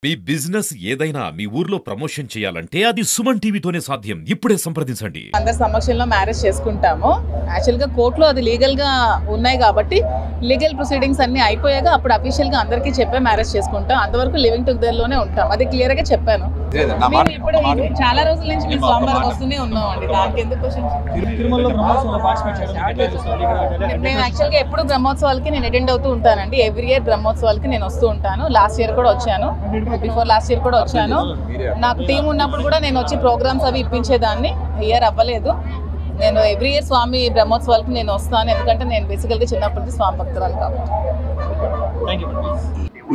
మీ business ఏదైనా మీ ఊర్లో promotion చేయాలంటే అది సుమన్ టీవీతోనే సాధ్యం. ఇప్పుడే సంప్రదించండి. అందరి సమక్షంలో మ్యారేజ్ చేసుకుంటాము. యాక్చువల్గా కోర్టులో అది లీగల్గా ఉన్నాయి కాబట్టి లీగల్ ప్రొసీడింగ్స్ అన్నీ అయిపోయాక అప్పుడు అఫీషియల్గా అందరికీ చెప్పే మ్యారేజ్ చేసుకుంటాం. అంతవరకు లివింగ్ టుగెదర్లోనే ఉంటాం. అది క్లియర్గా చెప్పాను. మేము ఇప్పుడు చాలా రోజుల నుంచి మేము స్వామివారం వస్తూనే ఉన్నామండి. దానికి ఎందుకు క్వశ్చన్? మేము యాక్చువల్గా ఎప్పుడు బ్రహ్మోత్సవాలకి నేను అటెండ్ అవుతూ ఉంటానండి. ఎవ్రీ ఇయర్ బ్రహ్మోత్సవాలకి నేను వస్తూ ఉంటాను. లాస్ట్ ఇయర్ కూడా వచ్చాను, బిఫోర్ లాస్ట్ ఇయర్ కూడా వచ్చాను. నాకు టీం ఉన్నప్పుడు కూడా నేను వచ్చి ప్రోగ్రామ్స్ అవి ఇప్పించేదాన్ని. ఇయర్ అవ్వలేదు. నేను ఎవ్రీ ఇయర్ స్వామి బ్రహ్మోత్సవాలకి నేను వస్తాను, ఎందుకంటే నేను బేసికల్గా చిన్నప్పటి స్వామి భక్తురాలు కాబట్టి.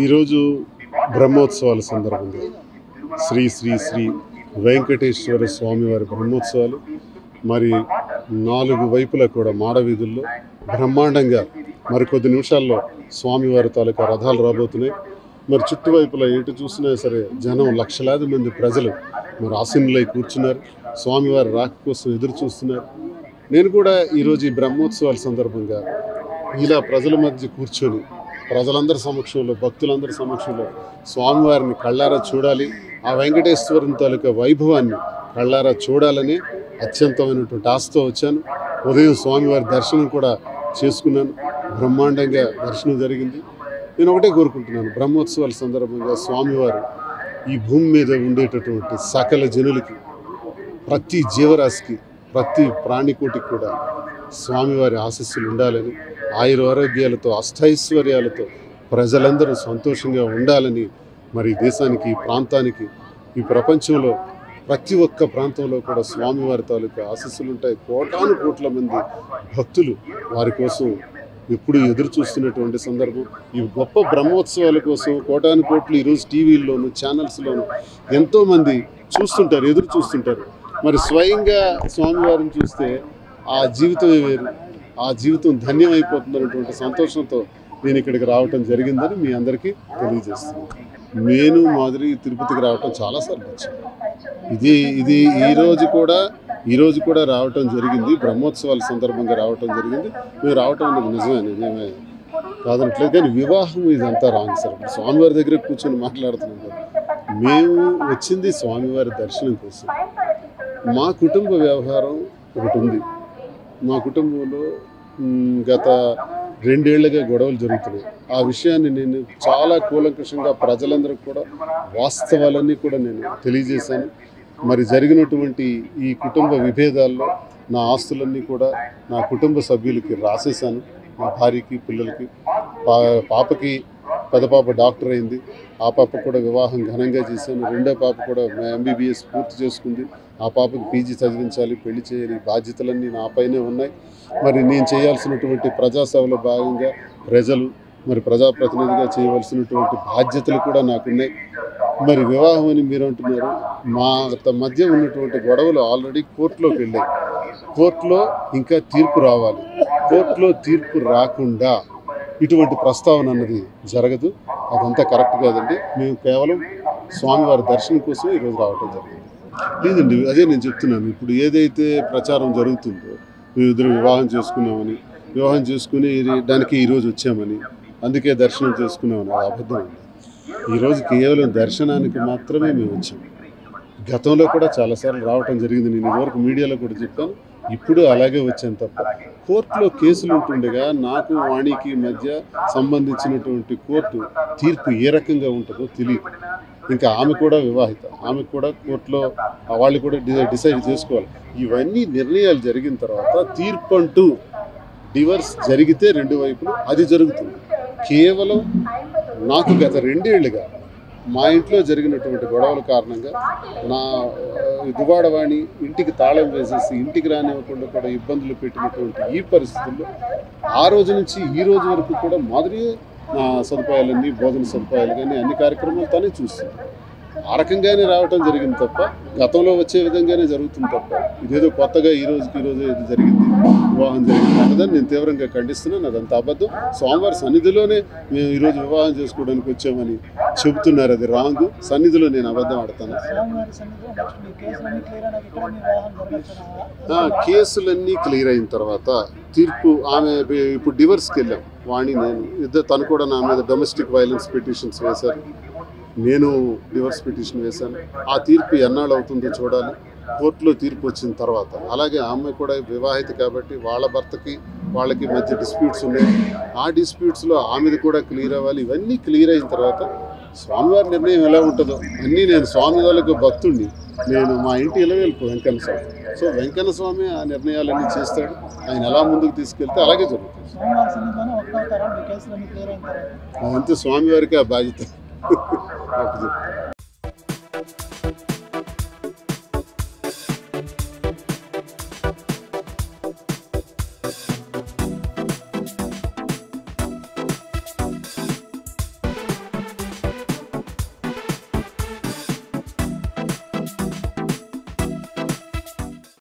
ఈరోజు బ్రహ్మోత్సవాల సందర్భంగా శ్రీ శ్రీ శ్రీ వెంకటేశ్వర స్వామివారి బ్రహ్మోత్సవాలు మరి 4 వైపులా కూడా మాడవీధుల్లో బ్రహ్మాండంగా మరికొద్ది నిమిషాల్లో స్వామివారి తాలూకా రథాలు రాబోతున్నాయి. మరి చుట్టువైపులా ఎటు చూసినా సరే జనం లక్షలాది మంది ప్రజలు మరి ఆసీనులై కూర్చున్నారు. స్వామివారి రాక కోసం ఎదురు చూస్తున్నారు. నేను కూడా ఈరోజు ఈ బ్రహ్మోత్సవాల సందర్భంగా ఇలా ప్రజల మధ్య కూర్చొని ప్రజలందరి సమక్షంలో భక్తులందరి సమక్షంలో స్వామివారిని కళ్ళారా చూడాలి, ఆ వెంకటేశ్వరుని తాలూకా వైభవాన్ని కళ్ళారా చూడాలని అత్యంతమైనటువంటి ఆశతో వచ్చాను. ఉదయం స్వామివారి దర్శనం కూడా చేసుకున్నాను. బ్రహ్మాండంగా దర్శనం జరిగింది. నేను ఒకటే కోరుకుంటున్నాను, బ్రహ్మోత్సవాల సందర్భంగా స్వామివారు ఈ భూమి మీద ఉండేటటువంటి సకల జనులకి, ప్రతి జీవరాశికి, ప్రతి ప్రాణికోటికి కూడా స్వామివారి ఆశీస్సులు ఉండాలని, ఆయురారోగ్యాలతో అష్టైశ్వర్యాలతో ప్రజలందరూ సంతోషంగా ఉండాలని, మరి దేశానికి, ఈ ప్రాంతానికి, ఈ ప్రపంచంలో ప్రతి ఒక్క ప్రాంతంలో కూడా స్వామివారి తాలూకా ఆశీస్సులు ఉంటాయి. కోటాను కోట్ల మంది భక్తులు వారి కోసం ఎప్పుడు ఎదురు చూస్తున్నటువంటి సందర్భం. ఈ గొప్ప బ్రహ్మోత్సవాల కోసం కోటాను కోట్లు ఈరోజు టీవీల్లోను ఛానల్స్లోను ఎంతోమంది చూస్తుంటారు, ఎదురు చూస్తుంటారు. మరి స్వయంగా స్వామివారిని చూస్తే ఆ జీవితమే వేరు, ఆ జీవితం ధన్యమైపోతుందన్నటువంటి సంతోషంతో నేను ఇక్కడికి రావటం జరిగిందని మీ అందరికీ తెలియజేస్తున్నాను. నేను మాదిరి తిరుపతికి రావటం చాలాసార్లు వచ్చాను. ఇది ఈరోజు కూడా రావటం జరిగింది. బ్రహ్మోత్సవాల సందర్భంగా రావటం జరిగింది. మేము రావటం అనేది నిజమే కాదనట్లేదు. కానీ వివాహం ఇదంతా రాంగ్ సార్. స్వామివారి దగ్గర కూర్చొని మాట్లాడుతున్నాం కదా. మేము వచ్చింది స్వామివారి దర్శనం కోసం. మా కుటుంబ వ్యవహారం ఒకటి ఉంది. మా కుటుంబంలో గత 2 ఏళ్లుగా గొడవలు జరుగుతున్నాయి. ఆ విషయాన్ని నేను చాలా కూలంకషంగా ప్రజలందరికీ కూడా వాస్తవాలన్నీ కూడా నేను తెలియజేశాను. మరి జరిగినటువంటి ఈ కుటుంబ విభేదాల్లో నా ఆస్తులన్నీ కూడా నా కుటుంబ సభ్యులకి రాసేశాను. మా భార్యకి, పిల్లలకి. పాపకి పెద్ద పాప డాక్టర్ అయింది. ఆ పాప కూడా వివాహం ఘనంగా చేశాను. రెండో పాప కూడా MBBS పూర్తి చేసుకుంది. ఆ పాపకి PG చదివించాలి, పెళ్లి చేయాలి. బాధ్యతలన్నీ నాపైనే ఉన్నాయి. మరి నేను చేయాల్సినటువంటి ప్రజాసేవలో భాగంగా ప్రజలు, మరి ప్రజాప్రతినిధిగా చేయవలసినటువంటి బాధ్యతలు కూడా నాకున్నాయి. మరి వివాహం అని మీరు అంటున్నారు. మా మధ్య ఉన్నటువంటి గొడవలు ఆల్రెడీ కోర్టులోకి వెళ్ళాయి. కోర్టులో ఇంకా తీర్పు రావాలి. కోర్టులో తీర్పు రాకుండా ఇటువంటి ప్రస్తావన అన్నది జరగదు. అదంతా కరెక్ట్ కాదండి. మేము కేవలం స్వామివారి దర్శనం కోసం ఈరోజు రావటం జరిగింది. లేదండి, అదే నేను చెప్తున్నాను. ఇప్పుడు ఏదైతే ప్రచారం జరుగుతుందో మేము ఇద్దరు వివాహం చేసుకుని దానికి ఈరోజు వచ్చామని, అందుకే దర్శనం చేసుకున్నామని, అది అబద్ధం అండి. ఈరోజు కేవలం దర్శనానికి మాత్రమే మేము వచ్చాము. గతంలో కూడా చాలాసార్లు రావటం జరిగింది. నేను ఇదివరకు మీడియాలో కూడా చెప్పాను. ఇప్పుడు అలాగే వచ్చాను తప్ప కోర్టులో కేసులు ఉంటుండగా నాకు వాణికి మధ్య సంబంధించినటువంటి కోర్టు తీర్పు ఏ రకంగా ఉంటుందో తెలియదు. ఇంకా ఆమె కూడా వివాహిత, ఆమె కూడా కోర్టులో వాళ్ళు కూడా డిసైడ్ చేసుకోవాలి. ఇవన్నీ నిర్ణయాలు జరిగిన తర్వాత తీర్పు అంటూ డివర్స్ జరిగితే 2 వైపులు అది జరుగుతుంది. కేవలం నాకు గత 2 ఏళ్లుగా మా ఇంట్లో జరిగినటువంటి గొడవల కారణంగా నా దువాడవాణి ఇంటికి తాళం వేసేసి ఇంటికి రానివ్వకుండా కూడా ఇబ్బందులు పెట్టినటువంటి ఈ పరిస్థితుల్లో ఆ రోజు నుంచి ఈ రోజు వరకు కూడా మాదిరి నా సదుపాయాలన్నీ, భోజన సదుపాయాలు కానీ అన్ని కార్యక్రమాలు తానే చూస్తుంది. ఆ రకంగానే రావటం జరిగింది తప్ప గతంలో వచ్చే విధంగానే జరుగుతుంది తప్ప ఇదేదో కొత్తగా ఈ రోజుకి ఈరోజు ఇది జరిగింది, వివాహం జరిగింది అన్నదని నేను తీవ్రంగా ఖండిస్తున్నాను. అదంతా అబద్ధం. స్వామివారి సన్నిధిలోనే మేము ఈరోజు వివాహం చేసుకోవడానికి వచ్చామని చెబుతున్నారు. అది రాంగ్. సన్నిధిలో నేను అబద్ధం ఆడతాను. కేసులన్నీ క్లియర్ అయిన తర్వాత తీర్పు ఆమె ఇప్పుడు డివర్స్కి వెళ్ళాం. వాణి నేను ఇద్దరు, తను కూడా నా మీద డొమెస్టిక్ వైలెన్స్ పిటిషన్స్ వేశారు. నేను డివోర్స్ పిటిషన్ వేశాను. ఆ తీర్పు ఎన్నాళ్ళు అవుతుందో చూడాలి. కోర్టులో తీర్పు వచ్చిన తర్వాత, అలాగే ఆ అమ్మాయి కూడా వివాహిత కాబట్టి వాళ్ళ భర్తకి వాళ్ళకి మధ్య డిస్ప్యూట్స్ ఉన్నాయి. ఆ డిస్ప్యూట్స్లో ఆమెది కూడా క్లియర్ అవ్వాలి. ఇవన్నీ క్లియర్ అయిన తర్వాత స్వామివారి నిర్ణయం ఎలా ఉంటుందో అన్నీ, నేను స్వామివారికి భక్తుడిని, నేను మా ఇంటి ఇలవేల్పు వెంకన్న స్వామి. సో వెంకన్న స్వామి ఆ నిర్ణయాలన్నీ చేస్తాడు. ఆయన ఎలా ముందుకు తీసుకెళ్తే అలాగే జరుగుతుంది. అదంతే స్వామివారికి ఆ బాధ్యత.